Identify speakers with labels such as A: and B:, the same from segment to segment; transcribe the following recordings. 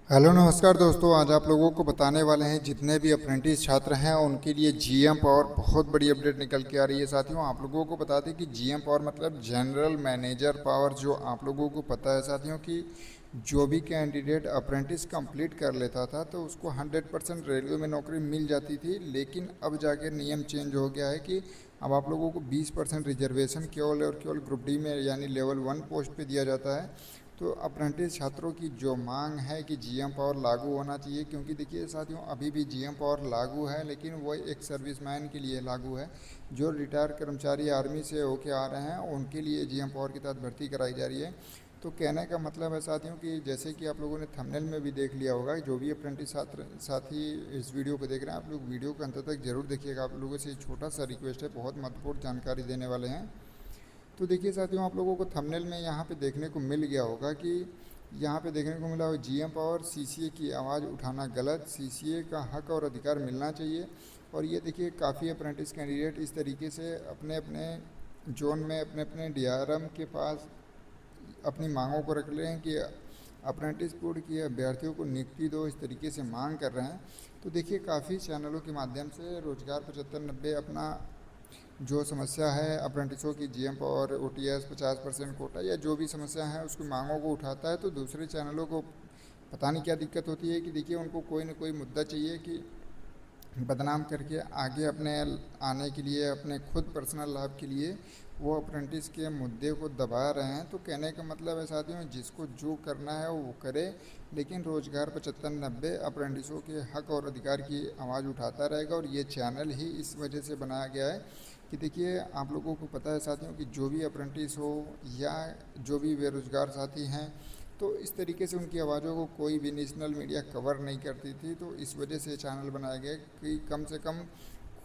A: Hello नमस्कार दोस्तों। आज आप लोगों को बताने वाले हैं जितने भी अप्रेंटिस छात्र हैं उनके लिए जीएम पावर बहुत बड़ी अपडेट निकल के आ रही है। साथियों, आप लोगों को बता दें कि जीएम पावर मतलब जनरल मैनेजर पावर, जो आप लोगों को पता है साथियों कि जो भी कैंडिडेट अप्रेंटिस कंप्लीट कर लेता था तो उसको 100% रेलवे में नौकरी मिल जाती थी। लेकिन अब जाकर नियम चेंज हो गया है कि अब आप लोगों को 20% रिजर्वेशन केवल और केवल ग्रुप डी में यानी लेवल 1 पोस्ट पे दिया जाता है। तो अप्रेंटिस छात्रों की जो मांग है कि जीएम पावर लागू होना चाहिए, क्योंकि देखिए साथियों अभी भी जीएम पावर लागू है लेकिन वो एक सर्विसमैन के लिए लागू है। जो रिटायर कर्मचारी आर्मी से होके आ रहे हैं उनके लिए जीएम पावर के तहत भर्ती कराई जा रही है। तो कहने का मतलब है साथियों कि जैसे कि आप लोगों ने थंबनेल में भी देख लिया होगा, जो भी अप्रेंटिस छात्र साथी इस वीडियो को देख रहे हैं, आप लोग वीडियो को अंत तक जरूर देखिएगा। आप लोगों से छोटा सा रिक्वेस्ट है, बहुत महत्वपूर्ण जानकारी देने वाले हैं। तो देखिए साथियों, आप लोगों को थंबनेल में यहाँ पे देखने को मिल गया होगा कि यहाँ पे देखने को मिला हो जीएम पावर सीसीए की आवाज़ उठाना गलत, सीसीए का हक और अधिकार मिलना चाहिए। और ये देखिए काफ़ी अप्रेंटिस कैंडिडेट इस तरीके से अपने अपने जोन में अपने अपने डीआरएम के पास अपनी मांगों को रख रहे हैं कि अप्रेंटिस बोर्ड की अभ्यर्थियों को नियुक्ति दो, इस तरीके से मांग कर रहे हैं। तो देखिए काफ़ी चैनलों के माध्यम से रोजगार 75-90 अपना जो समस्या है अप्रेंटिसों की जीएम पावर ओटीएस 50% कोटा या जो भी समस्या है उसकी मांगों को उठाता है। तो दूसरे चैनलों को पता नहीं क्या दिक्कत होती है कि देखिए उनको कोई ना कोई मुद्दा चाहिए कि बदनाम करके आगे अपने आने के लिए, अपने खुद पर्सनल लाभ के लिए वो अप्रेंटिस के मुद्दे को दबा रहे हैं। तो कहने का मतलब है साथियों, जिसको जो करना है वो करे, लेकिन रोजगार 75-90 अप्रेंटिसों के हक और अधिकार की आवाज़ उठाता रहेगा। और ये चैनल ही इस वजह से बनाया गया है कि देखिए आप लोगों को पता है साथियों कि जो भी अप्रेंटिस हो या जो भी बेरोजगार साथी हैं, तो इस तरीके से उनकी आवाज़ों को कोई भी नेशनल मीडिया कवर नहीं करती थी। तो इस वजह से चैनल बनाया गया कि कम से कम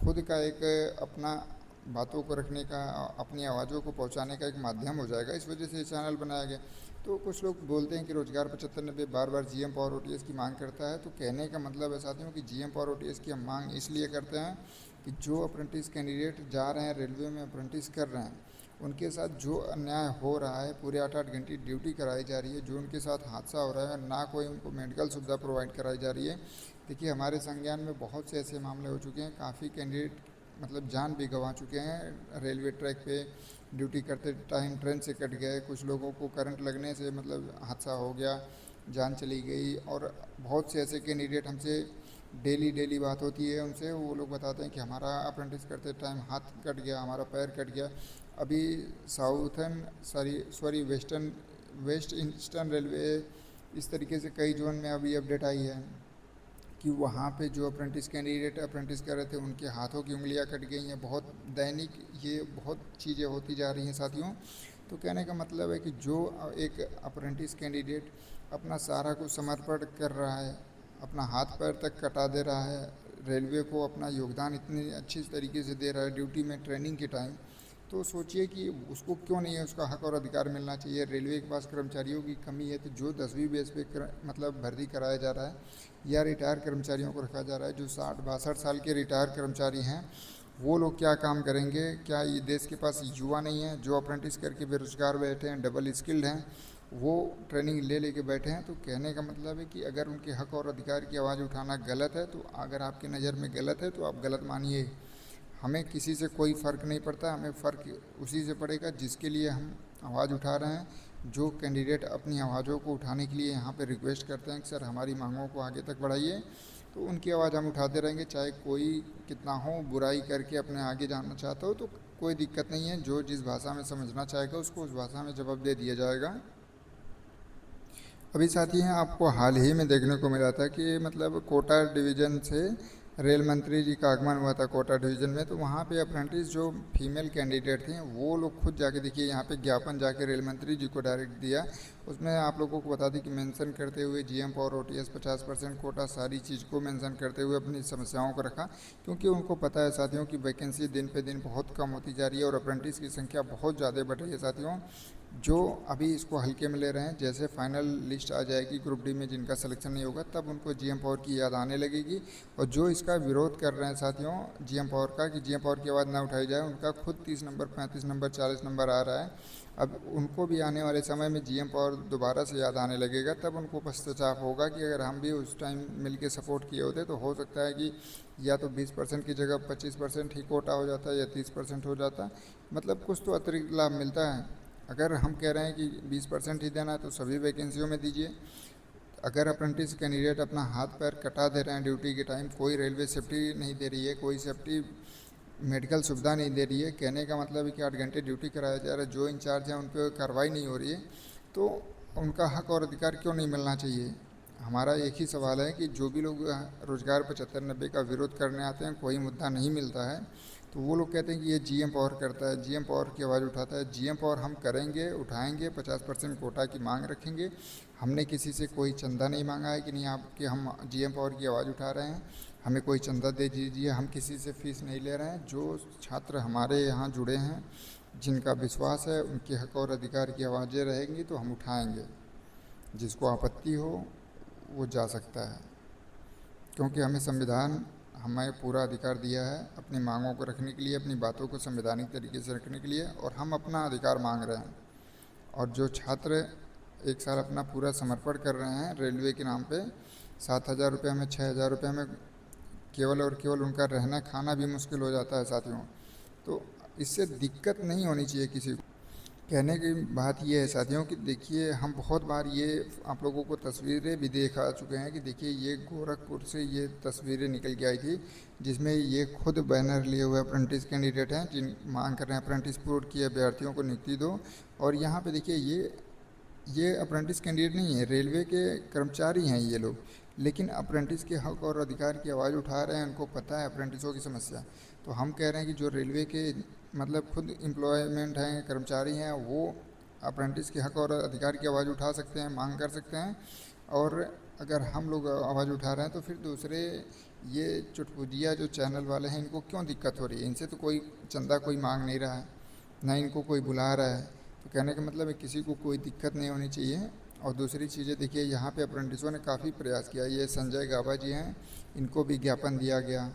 A: खुद का एक अपना बातों को रखने का, अपनी आवाज़ों को पहुंचाने का एक माध्यम हो जाएगा। इस वजह से ये चैनल बनाया गया। तो कुछ लोग बोलते हैं कि रोजगार 75-90 बार बार जीएम पावर ओटीएस की मांग करता है। तो कहने का मतलब है साथियों कि जीएम पावर ओटीएस की हम मांग इसलिए करते हैं कि जो अप्रेंटिस कैंडिडेट जा रहे हैं रेलवे में अप्रेंटिस कर रहे हैं, उनके साथ जो अन्याय हो रहा है, पूरे 8-8 घंटे ड्यूटी कराई जा रही है, जो उनके साथ हादसा हो रहा है, ना कोई उनको मेडिकल सुविधा प्रोवाइड कराई जा रही है। देखिए हमारे संज्ञान में बहुत से ऐसे मामले हो चुके हैं, काफ़ी कैंडिडेट मतलब जान भी गंवा चुके हैं। रेलवे ट्रैक पे ड्यूटी करते टाइम ट्रेन से कट गए, कुछ लोगों को करंट लगने से मतलब हादसा हो गया, जान चली गई। और बहुत से ऐसे कैंडिडेट हमसे डेली डेली बात होती है उनसे, वो लोग बताते हैं कि हमारा अप्रेंटिस करते टाइम हाथ कट गया, हमारा पैर कट गया। अभी southern sorry west eastern railway, इस तरीके से कई जोन में अभी अपडेट आई है कि वहाँ पे जो अप्रेंटिस कैंडिडेट अप्रेंटिस कर रहे थे उनके हाथों की उंगलियां कट गई हैं। बहुत दैनिक ये बहुत चीज़ें होती जा रही हैं साथियों। तो कहने का मतलब है कि जो एक अप्रेंटिस कैंडिडेट अपना सारा कुछ समर्पण कर रहा है, अपना हाथ पैर तक कटा दे रहा है, रेलवे को अपना योगदान इतनी अच्छी तरीके से दे रहा है ड्यूटी में ट्रेनिंग के टाइम, तो सोचिए कि उसको क्यों नहीं है उसका हक और अधिकार मिलना चाहिए। रेलवे के पास कर्मचारियों की कमी है तो जो 10वीं बेस पे मतलब भर्ती कराया जा रहा है या रिटायर कर्मचारियों को रखा जा रहा है, जो 60-62 साल के रिटायर कर्मचारी हैं, वो लोग क्या काम करेंगे? क्या ये देश के पास युवा नहीं है जो अप्रेंटिस करके बेरोजगार बैठे हैं, डबल स्किल्ड हैं, वो ट्रेनिंग ले लेके बैठे हैं? तो कहने का मतलब है कि अगर उनके हक और अधिकार की आवाज़ उठाना गलत है, तो अगर आपकी नज़र में गलत है तो आप गलत मानिए। हमें किसी से कोई फ़र्क नहीं पड़ता, हमें फ़र्क उसी से पड़ेगा जिसके लिए हम आवाज़ उठा रहे हैं। जो कैंडिडेट अपनी आवाज़ों को उठाने के लिए यहाँ पे रिक्वेस्ट करते हैं कि सर हमारी मांगों को आगे तक बढ़ाइए, तो उनकी आवाज़ हम उठाते रहेंगे, चाहे कोई कितना हो बुराई करके अपने आगे जाना चाहता हो तो कोई दिक्कत नहीं है। जो जिस भाषा में समझना चाहेगा उसको उस भाषा में जवाब दे दिया जाएगा। अभी साथी हैं, आपको हाल ही में देखने को मिला था कि मतलब कोटा डिवीज़न से रेल मंत्री जी का आगमन हुआ था कोटा डिवीज़न में। तो वहाँ पे अप्रेंटिस जो फीमेल कैंडिडेट थी वो लोग खुद जाके, देखिए यहाँ पे ज्ञापन जाके रेल मंत्री जी को डायरेक्ट दिया। उसमें आप लोगों को बता दें कि मेंशन करते हुए जीएम पावर ओटीएस 50% कोटा सारी चीज़ को मेंशन करते हुए अपनी समस्याओं को रखा, क्योंकि उनको पता है साथियों की वैकेंसी दिन पे दिन बहुत कम होती जा रही है और अप्रेंटिस की संख्या बहुत ज़्यादा बढ़ रही है साथियों। जो अभी इसको हल्के में ले रहे हैं, जैसे फाइनल लिस्ट आ जाएगी ग्रुप डी में जिनका सिलेक्शन नहीं होगा तब उनको जीएम पावर की याद आने लगेगी। और जो इसका विरोध कर रहे हैं साथियों जीएम पावर का, कि जीएम पावर की आवाज़ ना उठाई जाए, उनका खुद 30 नंबर 35 नंबर 40 नंबर आ रहा है। अब उनको भी आने वाले समय में जीएम पावर दोबारा से याद आने लगेगा, तब उनको पश्चाताप होगा कि अगर हम भी उस टाइम मिल के सपोर्ट किए होते तो हो सकता है कि या तो 20% की जगह 25% ही कोटा हो जाता या 30% हो जाता, मतलब कुछ तो अतिरिक्त लाभ मिलता है। अगर हम कह रहे हैं कि 20% ही देना है तो सभी वैकेंसियों में दीजिए। अगर अप्रेंटिस कैंडिडेट अपना हाथ पैर कटा दे रहे हैं ड्यूटी के टाइम, कोई रेलवे सेफ्टी नहीं दे रही है, कोई सेफ्टी मेडिकल सुविधा नहीं दे रही है, कहने का मतलब है कि 8 घंटे ड्यूटी कराया जा रहा है, जो इंचार्ज हैं उन पर कार्रवाई नहीं हो रही है, तो उनका हक और अधिकार क्यों नहीं मिलना चाहिए। हमारा एक ही सवाल है कि जो भी लोग रोजगार 75-90 का विरोध करने आते हैं, कोई मुद्दा नहीं मिलता है तो वो लोग कहते हैं कि ये जीएम पावर करता है, जीएम पावर की आवाज़ उठाता है। जीएम पावर हम करेंगे, उठाएंगे, 50% कोटा की मांग रखेंगे। हमने किसी से कोई चंदा नहीं मांगा है कि नहीं आपके हम जीएम पावर की आवाज़ उठा रहे हैं, हमें कोई चंदा दे दीजिए। हम किसी से फीस नहीं ले रहे हैं। जो छात्र हमारे यहाँ जुड़े हैं, जिनका विश्वास है, उनके हक और अधिकार की आवाज़ें रहेंगी तो हम उठाएंगे। जिसको आपत्ति हो वो जा सकता है, क्योंकि हमें संविधान हमें पूरा अधिकार दिया है अपनी मांगों को रखने के लिए, अपनी बातों को संवैधानिक तरीके से रखने के लिए, और हम अपना अधिकार मांग रहे हैं। और जो छात्र 1 साल अपना पूरा समर्पण कर रहे हैं रेलवे के नाम पे, 7,000 रुपये में, 6,000 रुपये में केवल और केवल उनका रहना खाना भी मुश्किल हो जाता है साथियों। तो इससे दिक्कत नहीं होनी चाहिए किसी को। कहने की बात यह है साथियों कि देखिए, हम बहुत बार ये आप लोगों को तस्वीरें भी दिखा चुके हैं कि देखिए ये गोरखपुर से ये तस्वीरें निकल के आई थी, जिसमें ये खुद बैनर लिए हुए अप्रेंटिस कैंडिडेट हैं जिन मांग कर रहे हैं अप्रेंटिस बोर्ड की अभ्यर्थियों को नियुक्ति दो। और यहाँ पे देखिए ये अप्रेंटिस कैंडिडेट नहीं है, रेलवे के कर्मचारी हैं ये लोग, लेकिन अप्रेंटिस के हक और अधिकार की आवाज़ उठा रहे हैं। उनको पता है अप्रेंटिसों की समस्या। तो हम कह रहे हैं कि जो रेलवे के मतलब खुद एम्प्लॉयमेंट हैं, कर्मचारी हैं, वो अप्रेंटिस के हक और अधिकार की आवाज़ उठा सकते हैं, मांग कर सकते हैं। और अगर हम लोग आवाज़ उठा रहे हैं तो फिर दूसरे ये चुटपुटिया जो चैनल वाले हैं, इनको क्यों दिक्कत हो रही है। इनसे तो कोई चंदा कोई मांग नहीं रहा है, ना इनको कोई बुला रहा है। तो कहने का मतलब है किसी को कोई दिक्कत नहीं होनी चाहिए। और दूसरी चीज़ें देखिए, यहाँ पे अप्रेंटिसों ने काफ़ी प्रयास किया। ये संजय गाबा जी हैं, इनको भी ज्ञापन दिया गया।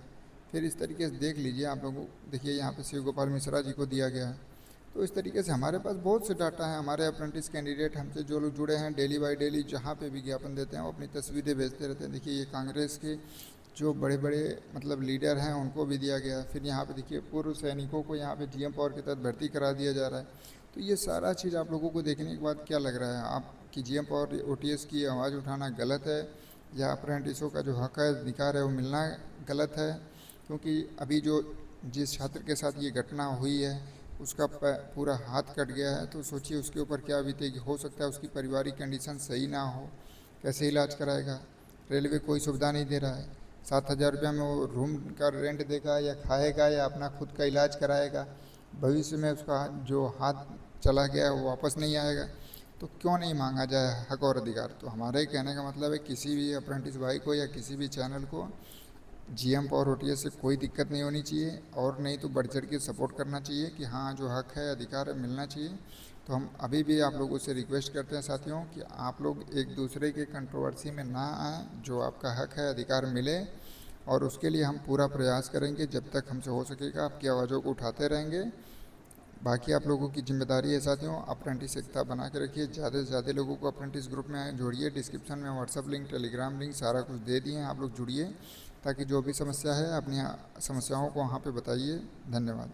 A: फिर इस तरीके से देख लीजिए आप लोगों, देखिए यहाँ पे शिव गोपाल मिश्रा जी को दिया गया। तो इस तरीके से हमारे पास बहुत से डाटा है। हमारे अप्रेंटिस कैंडिडेट हमसे जो लोग जुड़े हैं, डेली बाय डेली जहाँ पे भी ज्ञापन देते हैं वो अपनी तस्वीरें भेजते रहते हैं। देखिए ये कांग्रेस के जो बड़े बड़े मतलब लीडर हैं उनको भी दिया गया। फिर यहाँ पे देखिए पूर्व सैनिकों को यहाँ पे जीएम पावर के तहत भर्ती करा दिया जा रहा है। तो ये सारा चीज़ आप लोगों को देखने के बाद क्या लग रहा है आप कि जीएम पावर ओटीएस की आवाज़ उठाना गलत है, या अप्रेंटिसों का जो हक है अधिकार है वो मिलना गलत है। क्योंकि अभी जो जिस छात्र के साथ ये घटना हुई है उसका पूरा हाथ कट गया है, तो सोचिए उसके ऊपर क्या बीतेगी। हो सकता है उसकी पारिवारिक कंडीशन सही ना हो, कैसे इलाज कराएगा। रेलवे कोई सुविधा नहीं दे रहा है। 7,000 रुपये में वो रूम का रेंट देगा या खाएगा या अपना खुद का इलाज कराएगा। भविष्य में उसका जो हाथ चला गया है वो वापस नहीं आएगा। तो क्यों नहीं मांगा जाए हक और अधिकार। तो हमारे कहने का मतलब है किसी भी अप्रेंटिस भाई को या किसी भी चैनल को जीएम पावर ओटीएस से कोई दिक्कत नहीं होनी चाहिए, और नहीं तो बढ़ चढ़ के सपोर्ट करना चाहिए कि हाँ जो हक है अधिकार है मिलना चाहिए। तो हम अभी भी आप लोगों से रिक्वेस्ट करते हैं साथियों कि आप लोग एक दूसरे के कंट्रोवर्सी में ना आएँ, जो आपका हक है अधिकार मिले। और उसके लिए हम पूरा प्रयास करेंगे, जब तक हमसे हो सकेगा आपकी आवाज़ों को उठाते रहेंगे। बाकी आप लोगों की जिम्मेदारी है साथियों, अप्रेंटिस एकता बना के रखिए। ज़्यादा से ज़्यादा लोगों को अप्रेंटिस ग्रुप में जोड़िए। डिस्क्रिप्शन में व्हाट्सअप लिंक, टेलीग्राम लिंक सारा कुछ दे दिए हैं, आप लोग जुड़िए ताकि जो भी समस्या है अपनी समस्याओं को वहाँ पे बताइए। धन्यवाद।